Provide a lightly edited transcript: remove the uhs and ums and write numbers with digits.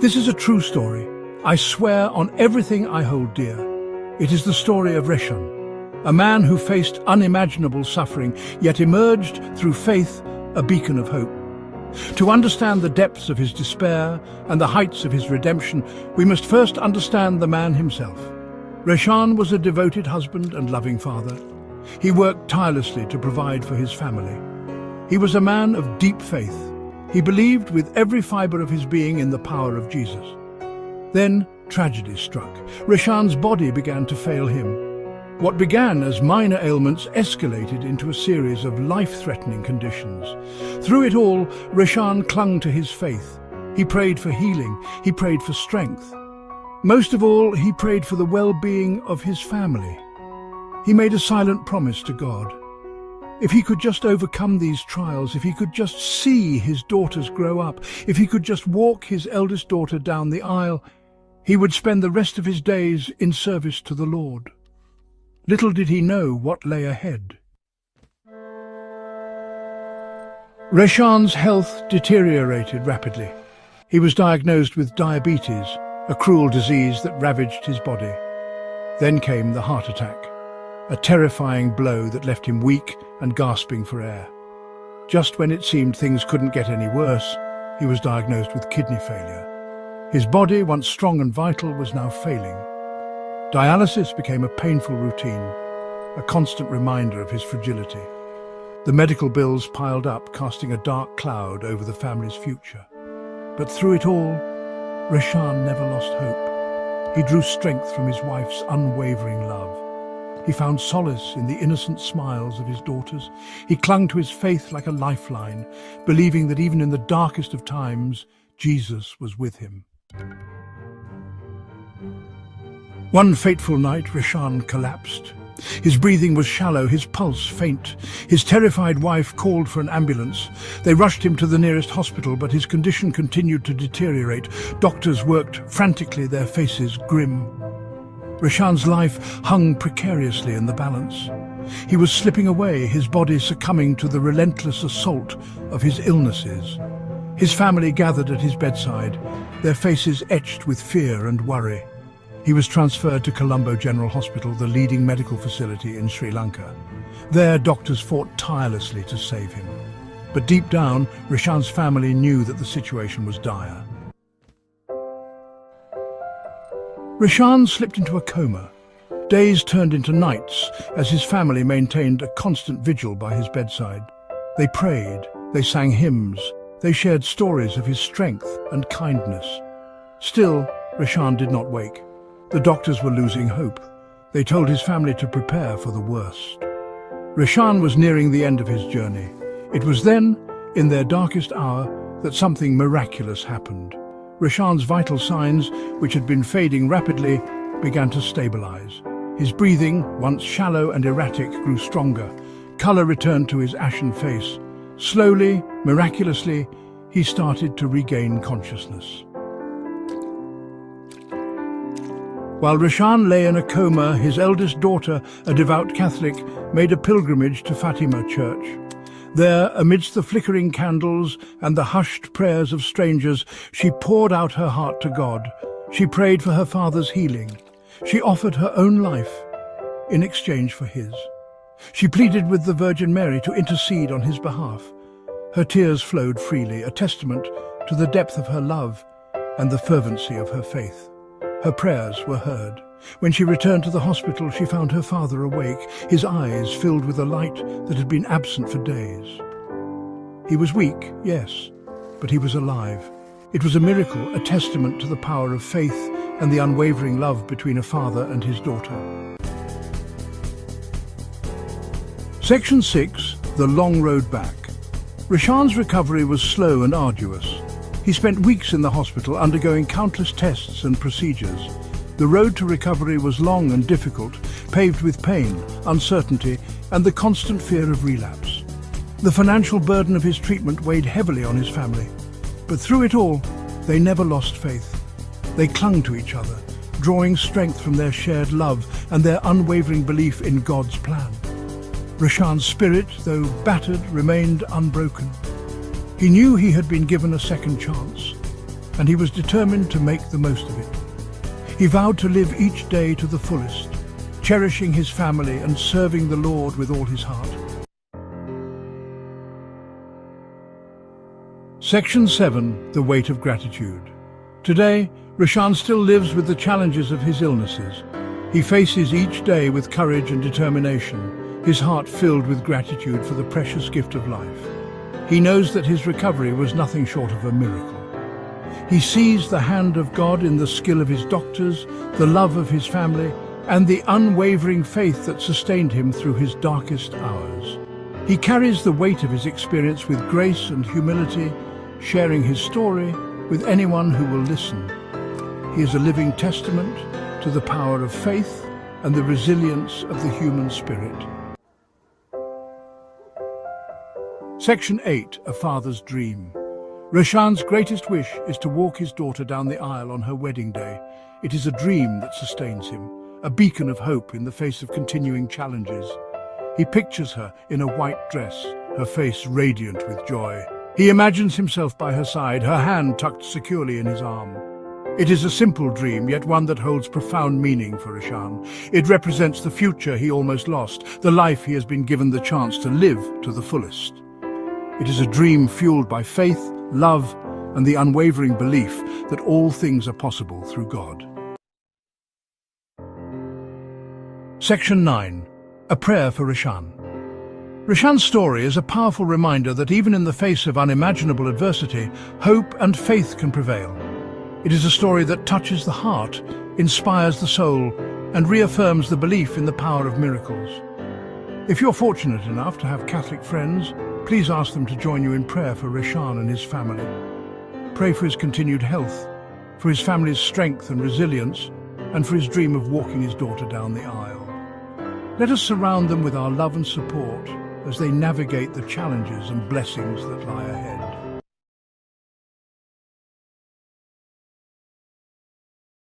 This is a true story. I swear on everything I hold dear. It is the story of Reshan, a man who faced unimaginable suffering, yet emerged through faith, a beacon of hope. To understand the depths of his despair and the heights of his redemption, we must first understand the man himself. Reshan was a devoted husband and loving father. He worked tirelessly to provide for his family. He was a man of deep faith. He believed with every fibre of his being in the power of Jesus. Then tragedy struck. Reshan's body began to fail him. What began as minor ailments escalated into a series of life-threatening conditions. Through it all, Reshan clung to his faith. He prayed for healing. He prayed for strength. Most of all, he prayed for the well-being of his family. He made a silent promise to God. If he could just overcome these trials, if he could just see his daughters grow up, if he could just walk his eldest daughter down the aisle, he would spend the rest of his days in service to the Lord. Little did he know what lay ahead. Reshan's health deteriorated rapidly. He was diagnosed with diabetes, a cruel disease that ravaged his body. Then came the heart attack, a terrifying blow that left him weak and gasping for air. Just when it seemed things couldn't get any worse, he was diagnosed with kidney failure. His body, once strong and vital, was now failing. Dialysis became a painful routine, a constant reminder of his fragility. The medical bills piled up, casting a dark cloud over the family's future. But through it all, Reshan never lost hope. He drew strength from his wife's unwavering love. He found solace in the innocent smiles of his daughters. He clung to his faith like a lifeline, believing that even in the darkest of times, Jesus was with him. One fateful night, Reshan collapsed. His breathing was shallow, his pulse faint. His terrified wife called for an ambulance. They rushed him to the nearest hospital, but his condition continued to deteriorate. Doctors worked frantically, their faces grim. Reshan's life hung precariously in the balance. He was slipping away, his body succumbing to the relentless assault of his illnesses. His family gathered at his bedside, their faces etched with fear and worry. He was transferred to Colombo General Hospital, the leading medical facility in Sri Lanka. There, doctors fought tirelessly to save him. But deep down, Reshan's family knew that the situation was dire. Reshan slipped into a coma. Days turned into nights as his family maintained a constant vigil by his bedside. They prayed, they sang hymns, they shared stories of his strength and kindness. Still, Reshan did not wake. The doctors were losing hope. They told his family to prepare for the worst. Reshan was nearing the end of his journey. It was then, in their darkest hour, that something miraculous happened. Reshan's vital signs, which had been fading rapidly, began to stabilize. His breathing, once shallow and erratic, grew stronger. Color returned to his ashen face. Slowly, miraculously, he started to regain consciousness. While Reshan lay in a coma, his eldest daughter, a devout Catholic, made a pilgrimage to Fatima Church. There, amidst the flickering candles and the hushed prayers of strangers, she poured out her heart to God. She prayed for her father's healing. She offered her own life in exchange for his. She pleaded with the Virgin Mary to intercede on his behalf. Her tears flowed freely, a testament to the depth of her love and the fervency of her faith. Her prayers were heard. When she returned to the hospital, she found her father awake, his eyes filled with a light that had been absent for days. He was weak, yes, but he was alive. It was a miracle, a testament to the power of faith and the unwavering love between a father and his daughter. Section 6, The Long Road Back. Reshan's recovery was slow and arduous. He spent weeks in the hospital undergoing countless tests and procedures. The road to recovery was long and difficult, paved with pain, uncertainty, and the constant fear of relapse. The financial burden of his treatment weighed heavily on his family. But through it all, they never lost faith. They clung to each other, drawing strength from their shared love and their unwavering belief in God's plan. Reshan's spirit, though battered, remained unbroken. He knew he had been given a second chance. and he was determined to make the most of it. He vowed to live each day to the fullest, cherishing his family and serving the Lord with all his heart. Section 7. The Weight of Gratitude. Today, Roshan still lives with the challenges of his illnesses. He faces each day with courage and determination, his heart filled with gratitude for the precious gift of life. He knows that his recovery was nothing short of a miracle. He sees the hand of God in the skill of his doctors, the love of his family, and the unwavering faith that sustained him through his darkest hours. He carries the weight of his experience with grace and humility, sharing his story with anyone who will listen. He is a living testament to the power of faith and the resilience of the human spirit. Section 8. A Father's Dream. Roshan's greatest wish is to walk his daughter down the aisle on her wedding day. It is a dream that sustains him, a beacon of hope in the face of continuing challenges. He pictures her in a white dress, her face radiant with joy. He imagines himself by her side, her hand tucked securely in his arm. It is a simple dream, yet one that holds profound meaning for Roshan. It represents the future he almost lost, the life he has been given the chance to live to the fullest. It is a dream fueled by faith, love, and the unwavering belief that all things are possible through God. Section 9. A Prayer for Roshan. Roshan's story is a powerful reminder that even in the face of unimaginable adversity, hope and faith can prevail. It is a story that touches the heart, inspires the soul, and reaffirms the belief in the power of miracles. If you're fortunate enough to have Catholic friends, please ask them to join you in prayer for Roshan and his family. Pray for his continued health, for his family's strength and resilience, and for his dream of walking his daughter down the aisle. Let us surround them with our love and support as they navigate the challenges and blessings that lie ahead.